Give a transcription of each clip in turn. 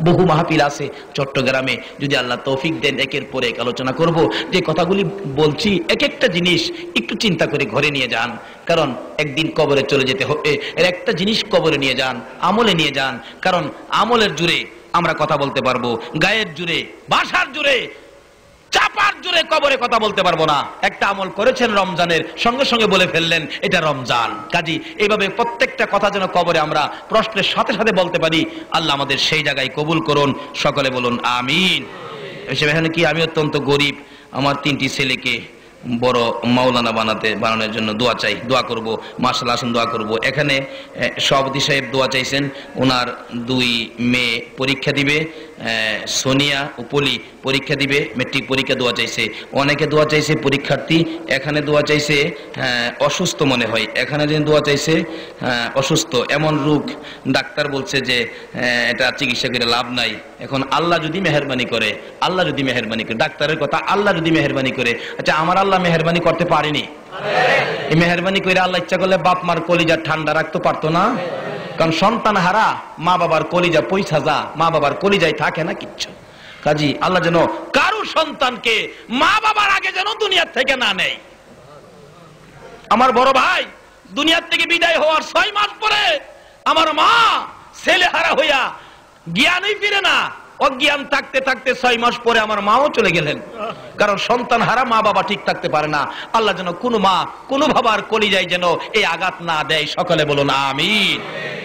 বহু মাহফিল আছে চট্টগ্রামে, যদি আল্লাহ তৌফিক দেন একের পর এক আলোচনা করব। যে কথাগুলি বলছি এক একটা জিনিস একটু চিন্তা করে ঘরে নিয়ে যান, কারণ একদিন কবরে চলে যেতে হবে। এর একটা জিনিস কবরে নিয়ে যান, আমলে নিয়ে যান, কারণ আমলের জুড়ে আমরা কথা বলতে পারবো, গায়ের জুড়ে, ভাষার জুড়ে, চাপার জুড়ে কবরে কথা বলতে পারবো না। একটা আমল করেছেন রমজানের, সঙ্গে সঙ্গে বলে ফেললেন এটা রমজান। কাজী এইভাবে প্রত্যেকটা কথা যেন কবরে আমরা প্রশ্নের সাথে সাথে বলতে পারি। আল্লাহ আমাদের সেই জায়গায় কবুল করুন, সকলে বলুন আমিন। এখানে কি আমি অত্যন্ত গরিব, আমার 3টি ছেলেকে বড় মাওলানা বানানোর জন্য দোয়া চাই, দোয়া করব। মাশাআল্লাহ, আসুন দোয়া করব। এখানে সভাপতি সাহেব দোয়া চাইছেন, ওনার 2 মেয়ে পরীক্ষা দিবে, সোনিয়া উপলি পরীক্ষা দিবে, মেট্রিক পরীক্ষা দোয়া চাইছে। অনেকে দোয়া চাইছে পরীক্ষার্থী, এখানে দোয়া চাইছে অসুস্থ মনে হয়, এখানে যে দোয়া চাইছে অসুস্থ, এমন রোগ ডাক্তার বলছে যে এটা চিকিৎসা করে লাভ নাই। এখন আল্লাহ যদি মেহেরবানি করে, আল্লাহ যদি মেহেরবানি করে, ডাক্তারের কথা, আল্লাহ যদি মেহেরবানি করে, আচ্ছা আমার আল্লাহ মেহেরবানি করতে পারেনি? এই মেহেরবানি করে আল্লাহ ইচ্ছা করলে বাপ মার কলিজা ঠান্ডা রাখতে পারতো না? কারণ সন্তান হারা মা বাবার কলিজা পয়সা যা, মা বাবার কলিজায় থাকে না কিচ্ছু। কাজী আল্লাহ যেন কারো সন্তানকে মা বাবার আগে যেন দুনিয়ার থেকে না নেয়। আমার বড় ভাই দুনিয়ার থেকে বিদায় হওয়ার 6 মাস পরে আমার মা ছেলে হারা হইয়া জ্ঞানই ফিরে না, অজ্ঞান থাকতে থাকতে 6 মাস পরে আমার মাও চলে গেলেন। কারণ সন্তান হারা মা বাবা ঠিক থাকতে পারে না। আল্লাহ যেন কোনো মা কোনো বাবার কলিজায় যেন এই আঘাত না দেয়, সকলে বলুন আমিন।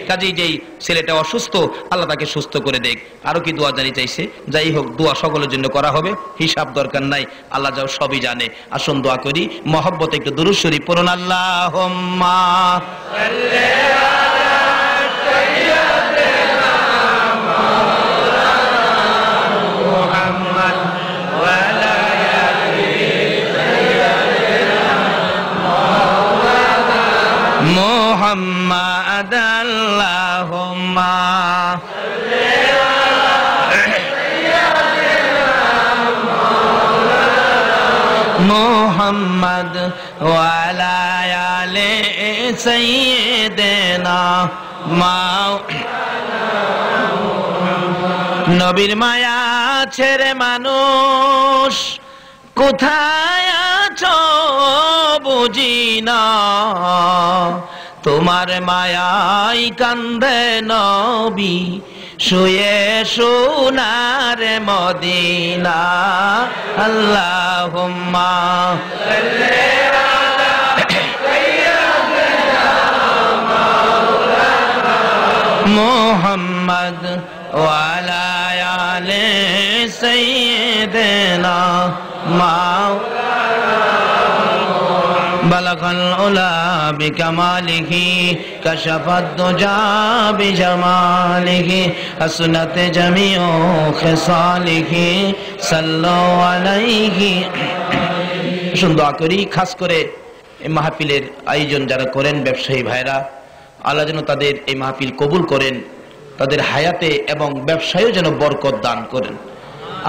কাজেই যেই ছেলেটা অসুস্থ, আল্লাহ তাকে সুস্থ করে দেখ। আরো কি দোয়া জানি চাইছে? যাই হোক, দোয়া সকলের জন্য করা হবে, হিসাব দরকার নাই, আল্লাহ যাও সবই জানে। আসুন দোয়া করি, মহব্বতে একটু দুরূদ শরীফ পড়ুন। আল্লাহুম্মা সাল্লি মুহাম্মাদ, আল্লাহুম্মা সাল্লি আলা মুহাম্মাদ ওয়া আলা আলি সাইয়্যিদিনা নবীর মায়া ছেড়ে মানুষ কোথায় আছো বুঝি না, তোমার মায়াই কান্দে নবী শুয়ে সোনার মদিনা। আল্লাহুম্মা সাল্লি আলা সাইয়্যিদিনা মুহাম্মদ ওয়া আলা আলি সাইয়্যিদিনা بلغ العلا بكماله كشف الدجى بجماله حسنت جميع خصاله صلوا عليه। দোয়া করি খাস করে এই মাহফিলের আয়োজন যারা করেন ব্যবসায়ী ভাইরা, আল্লাহ যেন তাদের এই মাহফিল কবুল করেন, তাদের হায়াতে এবং ব্যবসায়ও যেন বরকত দান করেন।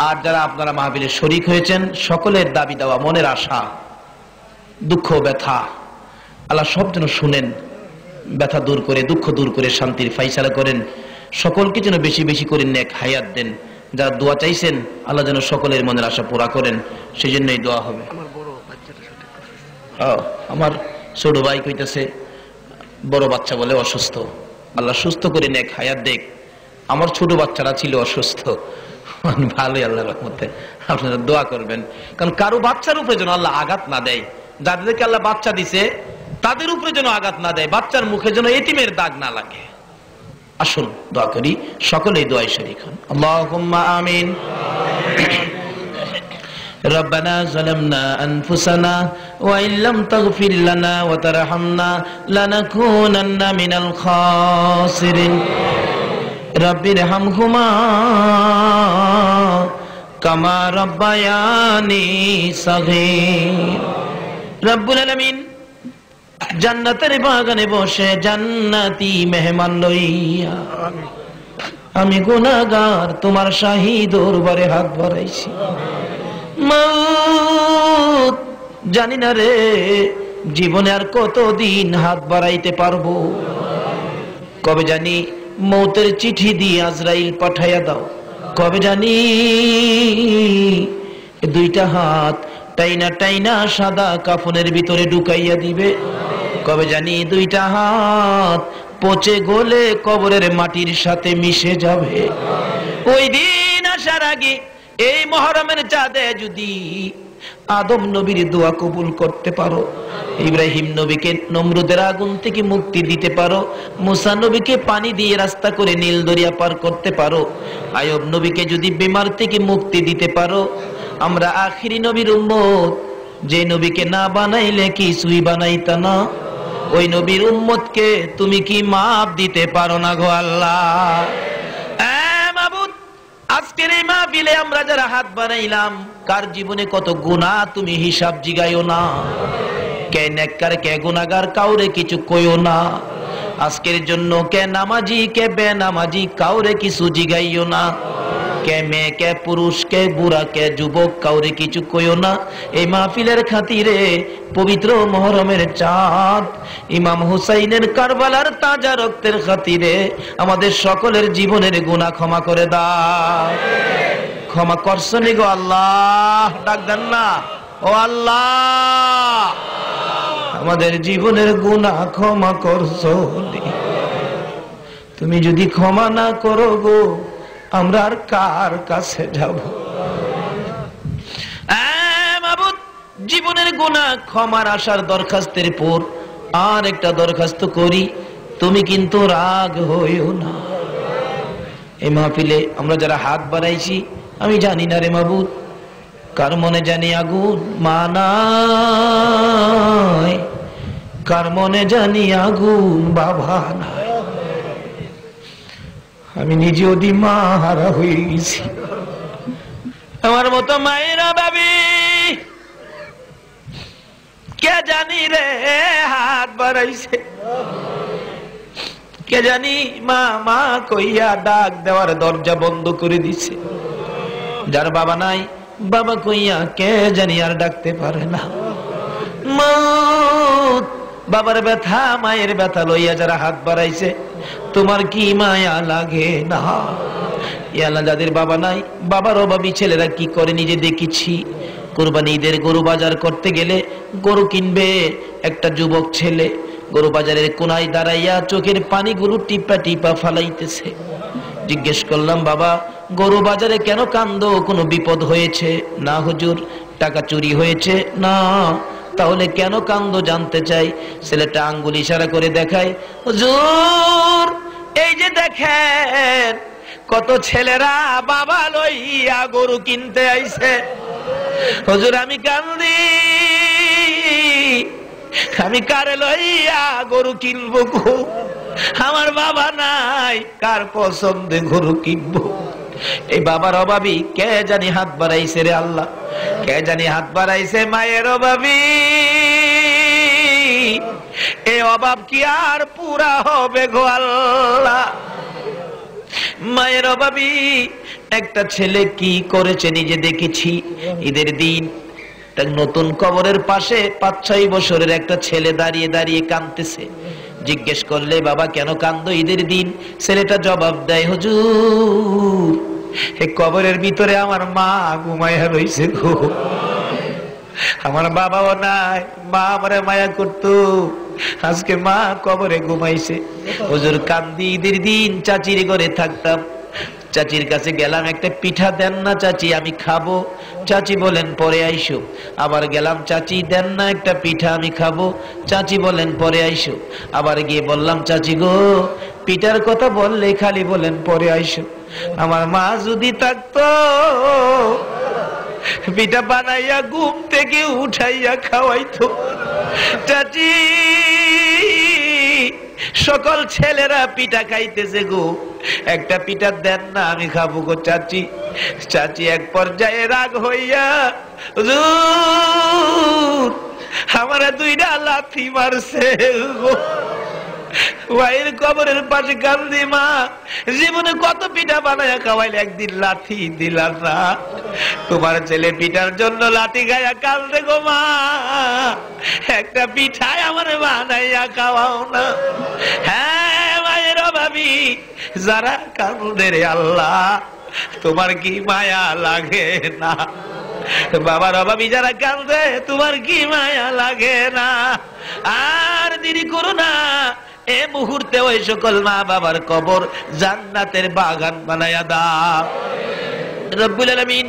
আর যারা আপনারা মাহফিলে শরীক হয়েছেন, সকলের দাবি দেওয়া মনের আশা দুঃখ ব্যথা আল্লাহ সব যেন শুনেন, ব্যথা দূর করে দুঃখ দূর করে শান্তির ফাইসালা করেন, সকলকে যেন বেশি বেশি করে নেক হায়াত দেন। যারা দোয়া চাইছেন আল্লাহ যেন সকলের মনের আশা পুরা করেন, সেই জন্যই দোয়া হবে। আমার ছোট ভাই কইতেছে বড় বাচ্চা বলে অসুস্থ, আল্লাহ সুস্থ করে নেক হায়াত দেখ। আমার ছোট বাচ্চারা ছিল অসুস্থ, ভালোই আল্লাহর রহমতে। আপনারা দোয়া করবেন, কারণ কারো বাচ্চার উপরে যেন আল্লাহ আঘাত না দেয়, যাদেরকে আল্লাহ বাচ্চা দিছে তাদের উপরে যেন আঘাত না দেয়, বাচ্চার মুখে যেন এতিমের দাগ না লাগে। আসুন দোয়া করি, সকলেই দোয়ায় শরীক হন। আল্লাহুম্মা আমিন। ربنا ظلمنا أنفسنا وإن لم تغفر لنا وترحمنا لنكونن من الخاسرين رب ارحمهما كما ربياني صغير রব্বুল আলামিন জান্নাতের বাগানে বসে জান্নাতি মেহমান লইয়া আমি গুনাহগার তোমার শাহী দরবারে হাত বাড়াইছি। মউত জানি না রে জীবনে আর কতদিন হাত বাড়াইতে পারবো, কবে জানি মৌতের চিঠি দিয়ে আজরাইল পাঠাইয়া দাও। কবে জানি দুইটা হাত টাইনা টাইনা সাদা কাফনের ভিতরে ঢুকাইয়া দিবে, কবে জানি দুইটা হাত পচে গলে কবরের মাটির সাথে মিশে যাবে। ওই দিন আসার আগে এই মুহররমের চাঁদে যদি আদম নবীর দোয়া কবুল করতে পারো, ইব্রাহিম নবীকে নমরুদের আগুন থেকে মুক্তি দিতে পারো, মুসা নবীকে পানি দিয়ে রাস্তা করে নীল দরিয়া পার করতে পারো, আইয়ুব নবীকে যদি বিমার থেকে মুক্তি দিতে পারো, আমরা আখিরি নবীর উম্মত, যে নবীকে না বানাইলে কিছুই বানাইতা না, ওই নবীর উম্মতকে তুমি কি মাফ দিতে পারো না গো আল্লাহ? মাবুদ, আজকের এই মাহফিলে আমরা যারা হাত বানাইলাম, কার জীবনে কত গুনাহ তুমি হিসাব জিগাইও না, কে নেককার কে গুনাহগার কাউরে কিছু কইও না। আজকের জন্য কে নামাজি কে বেনামাজি কাউরে কিছু জিগাইও না, কে মেয়ে কে পুরুষ কে বুড়া কে যুবক কাউরে কিছু কইও না। এই মাহফিলের খাতিরে পবিত্র মুহররমের চাঁদ ইমাম হুসাইনের কারবালার তাজা রক্তের খাতিরে আমাদের সকলের জীবনের গুনাহ ক্ষমা করে দাও। ক্ষমা করছনি গো আল্লাহ? ডাক দেন না, ও আল্লাহ আমাদের জীবনের গুনাহ ক্ষমা করছনি। তুমি যদি ক্ষমা না করো গো, আমরা আর কার কাছে যাব? মাবুদ, জীবনের গুনাহ ক্ষমার আশার দরখাস্তের পর আর একটা দরখাস্ত করি, তুমি কিন্তু রাগ হইও না। এই মাহফিলে আমরা যারা হাত বাড়াইছি, আমি জানি না রে মাবুদ কার মনে জানি আগুন মা নাই, কার মনে জানি আগুন বাবা নাই। আমি নিজে ওদি মা হারা হয়ে গেছি। আমার মতো মায়েরা ভাবি কে জানি রে হাত বাড়াইছে, কে জানি মা মা কইয়া ডাক দেওয়ার দরজা বন্ধ করে দিছে। যার বাবা নাই, বাবা কইয়া কে জানি আর ডাকতে পারে না। মত বাবার ব্যথা মায়ের ব্যথা লইয়া যারা হাত বাড়াইছে, তোমার কি মায়া লাগে না? ইয়াল্লাহ, যাদের বাবা নাই, বাবার অভাবী ছেলেরা কি করে নিজে দেখেছি। কুরবানি ঈদের গরু বাজার করতে গেলে গরু কিনবে একটা যুবক ছেলে, গরু বাজারের কোনায় দাঁড়াইয়া চোখের পানিগুলো টিপা টিপা ফালাইতেছে। জিজ্ঞেস করলাম, বাবা গরু বাজারে কেন কান্দো? কোনো বিপদ হয়েছে? না হুজুর, টাকা চুরি হয়েছে। না, তাহলে কেন কান্দো জানতে চাই। ছেলেটা আঙ্গুল ইশারা করে দেখায়, হুজুর এই যে দেখেন কত ছেলেরা বাবা লইয়া গরু কিনতে আইছে। হুজুর আমি কান্দি, আমি কারে লইয়া গরু কিনবো গো? আমার বাবা নাই, কার পছন্দে গরু কিনবো? এই বাবার অভাবী কে জানি হাত বাড়াইছে রে আল্লাহ, কে জানি হাত বাড়াইছে মায়ের অভাবী। এই অভাব কি আর পুরা হবে গো আল্লাহ? মায়ের অভাবী একটা ছেলে কি করেছে নিজে দেখেছি। ঈদের দিন তার নতুন কবরের পাশে 5-6 বছরের একটা ছেলে দাঁড়িয়ে দাঁড়িয়ে কাঁদতেছে। জিজ্ঞেস করলে, বাবা কেন কান্দো ঈদের দিন? ছেলেটা জবাব দেয়, হুজুর এই কবরের ভিতরে আমার মা ঘুমাইয়া রইছে গো, আমার বাবাও নাই, মা আমারে মায়া করতো, আজকে মা কবরে ঘুমাইছে। হুজুর কান্দি, ঈদের দিন চাচির ঘরে থাকতাম, চাচির কাছে গেলাম, একটা পিঠা দেন না চাচি আমি খাবো। চাচি বলেন পরে আইসো। আবার গেলাম, চাচি দেন না একটা পিঠা আমি খাবো। চাচি বলেন পরে আইসো। আবার গিয়ে বললাম, চাচি গো পিঠার কথা বললে খালি বলেন পরে আইসো। আমার মা যদি থাকতো পিঠা বানাইয়া ঘুম থেকে উঠাইয়া খাওয়াইতো। চাচি সকল ছেলেরা পিঠা খাইতেছে গো, একটা পিঠা দেন না আমি খাবো গো চাচি। চাচি এক পর্যায়ে রাগ হইয়া, হুজুর আমারে 2টা লাথি মারছে গো। ভাইয়ের কবরের পাশে কান্দি, মা জীবনে কত পিঠা বানাইয়া খাওয়াইলে, একদিন লাথি দিলাম না। তোমার ছেলে পিঠার জন্য লাথি খাইয়া কান্দে গো মা, একটা পিঠাই আমার বানাইয়া খাওয়াও না। হ্যাঁ মায়ের অভাবী যারা কান্দে রে আল্লাহ, তোমার কি মায়া লাগে না? বাবার অভাবী যারা কাঁদে, তোমার কি মায়া লাগে না? আর দেরি করো না, এ মুহূর্তে ওই সকল মা বাবার কবর জান্নাতের বাগান বানায়া দাও রব্বুল আলামিন।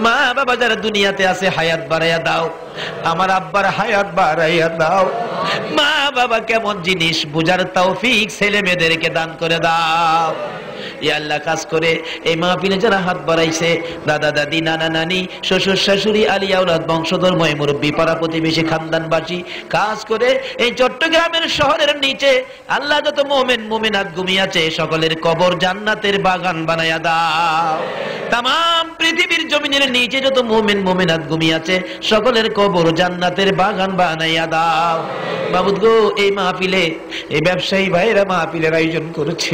মা বাবা যারা দুনিয়াতে আছে হায়াত বাড়াইয়া দাও, আমার আব্বার হায়াত বাড়াইয়া দাও। মা বাবা কেমন জিনিস বুঝার তৌফিক ছেলে মেয়েদেরকে দান করে দাও। ইয়া আল্লাহ, কাজ করে এই মাহফিলে যারা হাত বাড়াইছে, দাদা দাদি, নানা নানি, শ্বশুর শাশুড়ি, আলিয়া আওলাদ, বংশধর, মুরব্বী, পাড়া প্রতিবেশী, খানদানবাসী, কাজ করে এই চট্টগ্রামের শহরের নিচে আল্লাহ যত মুমিন মুমিনাত ঘুমিয়ে আছে সকলের কবর জান্নাতের বাগান বানায়া দাও। তামাম পৃথিবীর জমিনের নিচে যত মুমিন মুমিনাত ঘুমিয়ে আছে সকলের কবর জান্নাতের বাগান বানাইয়া দাও। মাবুদ গো, এই মাহফিলে এই ব্যবসায়ী ভাইরা মাহফিলের আয়োজন করেছে,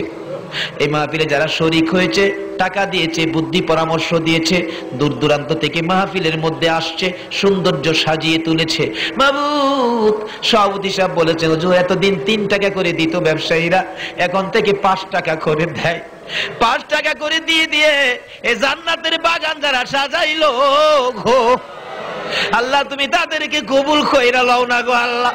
এই মাহফিলে যারা শরীক হয়েছে, টাকা দিয়েছে, বুদ্ধি পরামর্শ দিয়েছে, দূর দূরান্ত থেকে মাহফিলের মধ্যে আসছে, সৌন্দর্য সাজিয়ে তুলেছে, মাবুদ সভাপতি সাহেব বলেছেন হুজুর এতদিন 3 টাকা করে দিত ব্যবসায়ীরা, এখন থেকে 5 টাকা করে দেয়। 5 টাকা করে দিয়ে দিয়ে এই জান্নাতের বাগান যারা সাজাইলো গো আল্লাহ, তুমি তাদেরকে কবুল কইরা লও না গো আল্লাহ।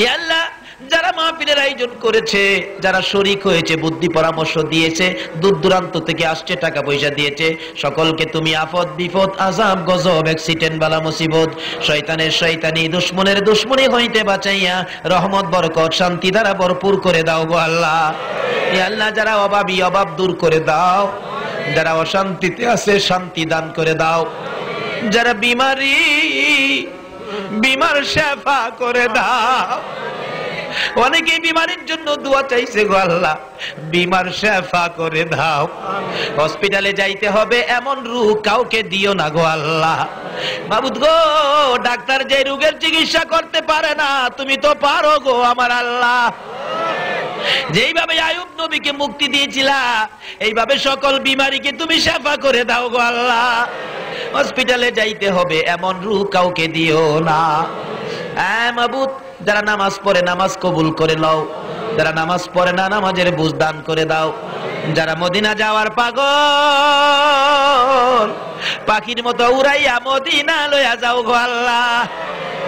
ইয়া আল্লাহ, যারা মাহফিলের আয়োজন করেছে, যারা শরীক হয়েছে, বুদ্ধি পরামর্শ দিয়েছে, দূর দূরান্ত থেকে আসছে, টাকা পয়সা দিয়েছে, সকলকে তুমি আফত বিপদ আযাব গজব অ্যাক্সিডেন্ট বালা মুসিবত শয়তানের শয়তানি দুশমনের দুশমনি হইতে বাঁচাইয়া রহমত বরকত শান্তি দ্বারা ভরপুর করে দাও গো আল্লাহ। ইয়া আল্লাহ, যারা অভাবী অভাব দূর করে দাও, যারা অশান্তিতে আছে শান্তি দান করে দাও, যারা বিমারি বিমার শেফা করে দাও। অনেকেই বিমারির জন্য দোয়া চাইছে গো আল্লাহ, বিমার শেফা করে দাও। হসপিটালে যাইতে হবে এমন রোগ কাউকে দিও না গো আল্লাহ। মাবুদ গো, ডাক্তার যে রোগের চিকিৎসা করতে পারে না, তুমি তো পারো গো আমার আল্লাহ। যেইভাবে আয়ুব নবীকে মুক্তি দিয়েছিলা, এইভাবে সকল বিমারীকে তুমি শেফা করে দাও গো আল্লাহ। হসপিটালে যাইতে হবে এমন রোগ কাউকে দিও না। হ্যাঁ মাবুদ, যারা নামাজ পড়ে নামাজ কবুল করে নাও, যারা নামাজ পড়ে না নামাজের বুঝ দান করে দাও, যারা মদিনা যাওয়ার পাগল পাখির মতো উড়াইয়া মদিনা লইয়া যাও গো আল্লাহ।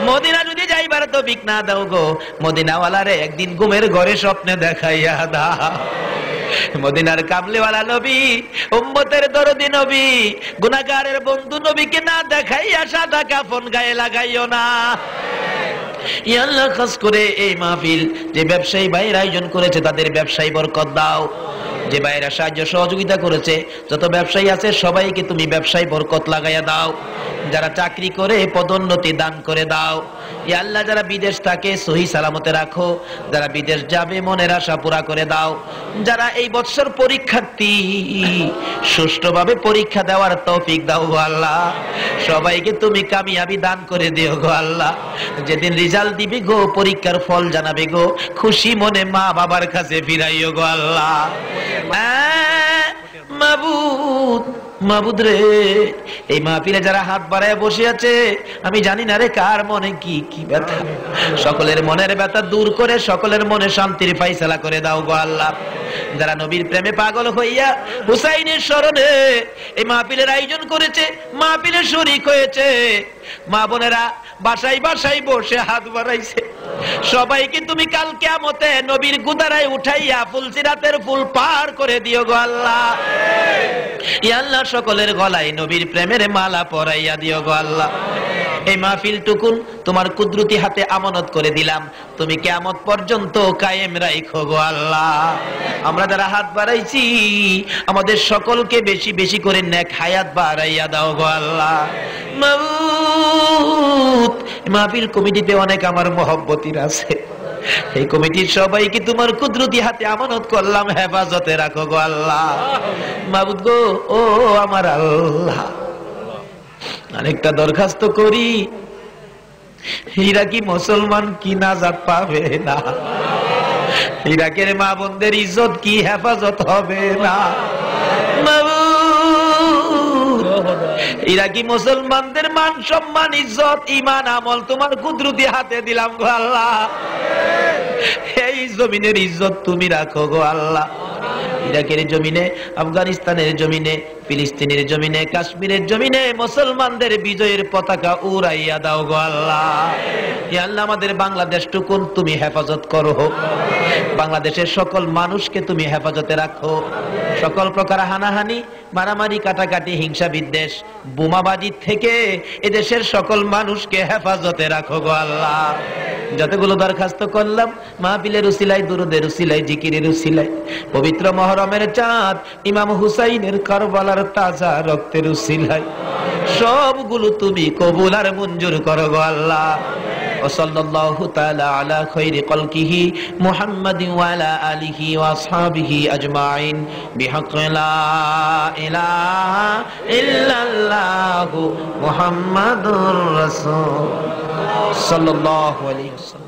মদিনা যদি যাইবার তৌফিক না দাও গো, মদিনাওয়ালারে একদিন ঘুমের ঘরে স্বপ্নে দেখাইয়া দাও। মদিনার কামলিওয়ালা নবী, উম্মতের দরদি নবী, গুনাহগারের বন্ধু নবীকে না দেখাইয়া সাদা কাফন গায়ে লাগাইও না। ইয়া আল্লাহ, খাস করে এই মাহফিল যে ব্যবসায়ী ভাইয়ের আয়োজন করেছে তাদের ব্যবসায়ী বরকত দাও। যে ভাইয়েরা সাহায্য সহযোগিতা করেছে, যত ব্যবসায়ী আছে সবাইকে তুমি ব্যবসায়ী বরকত লাগাইয়া দাও। যারা চাকরি করে পদোন্নতি দান করে দাও। ইয়া আল্লাহ, যারা বিদেশ থাকে সহি সালামতে রাখো, যারা বিদেশ যাবে মনের আশা পুরা করে দাও। যারা এই বছর পরীক্ষার্থী সুষ্ঠুভাবে পরীক্ষা দেওয়ার তৌফিক দাও গো আল্লাহ। সবাইকে তুমি কামিয়াবি দান করে দিও গো আল্লাহ। যেদিন রেজাল্ট দিবি গো, পরীক্ষার ফল জানাবে গো, খুশি মনে মা বাবার কাছে ফিরাইও গো আল্লাহ। মাবুদ, মাবুদ রে, এই মাহফিলে যারা হাত বাড়ায় বসে আছে, আমি জানি না রে কার মনে কি কি ব্যথা, সকলের মনের ব্যথা দূর করে সকলের মনে শান্তির ফায়সালা করে দাও গো আল্লাহ। যারা নবীর প্রেমে পাগল হইয়া হুসাইনের স্মরণে এই মাহফিলের আয়োজন করেছে, মাহফিলে শরীক হয়েছে, মা বোনেরা বাসায় বাসায় বসে হাত বাড়াইছে, সবাইকে তুমি কাল কিয়ামতে নবীর গুদারায় উঠাইয়া ফুলসিরাতের ফুল পার করে দিও গো আল্লাহ। ইয়া আল্লাহ, সকলের গলায় নবীর প্রেমের মালা পরাইয়া দিও গো আল্লাহ। এই মাহফিল টুকুন তোমার কুদরতি হাতে আমানত করে দিলাম, তুমি কিয়ামত পর্যন্ত কায়েম রাখো গো আল্লাহ। আমরা যারা হাত বাড়াইছি আমাদের সকলকে বেশি বেশি করে নেক হায়াত বাড়াইয়া দাও গো আল্লাহ। মাবুদ, মাহফিল কমিটিতে অনেক আমার মহব্বতির আছে, এই কমিটির সবাইকে তোমার কুদরতি হাতে আমানত করলাম, হেফাজতে রাখো গো আল্লাহ। মাবুদ গো, ও আমার আল্লাহ, আরেকটা দরখাস্ত করি, ইরাকি মুসলমান কি নাজাত পাবে না? ইরাকের মা বোনদের ইজ্জত কি হেফাজত হবে না? ইরাকি মুসলমানদের মান সম্মান ইজ্জত ঈমান আমল তোমার কুদরতি হাতে দিলাম গো আল্লাহ। এই জমিনের ইজ্জত তুমি রাখো গো আল্লাহ। ইরাকের জমিনে, আফগানিস্তানের জমিনে, ফিলিস্তিনের জমিনে, কাশ্মীরের জমিনে মুসলমানদের বিজয়ের পতাকা উড়াইয়া দাও গো আল্লাহ। ইয়া আল্লাহ, আমাদের বাংলাদেশটুকুন তুমি হেফাজত করো, বাংলাদেশের সকল মানুষকে তুমি হেফাজতে রাখো, সকল প্রকার হানাহানি, মারামারি, কাটাকাটি, হিংসা বিদ্বেষ, বোমাবাজি থেকে এদেশের সকল মানুষকে হেফাজতে রাখো গো আল্লাহ। যতগুলো দরখাস্ত করলাম মাহফিলের উসিলায়, দুরুদের উসিলায়, জিকিরের উসিলায়, পবিত্র মুহররমের চাঁদ ইমাম হুসাইনের কারবালার তাজা রক্তের উসিলায় সবগুলো তুমি কবুল আর মঞ্জুর করো গো আল্লাহ। ওয়াসাল্লাল্লাহু তাআলা আলা খায়রি খালকিহি মুহাম্মাদিন ওয়া আলা আলিহি ওয়া আসহাবিহি আজমাইন বিহাক্কি লা ইলাহা ইল্লাল্লাহু মুহাম্মাদুর রাসূল সাল্লাল্লাহু আলাইহি ওয়াসাল্লাম।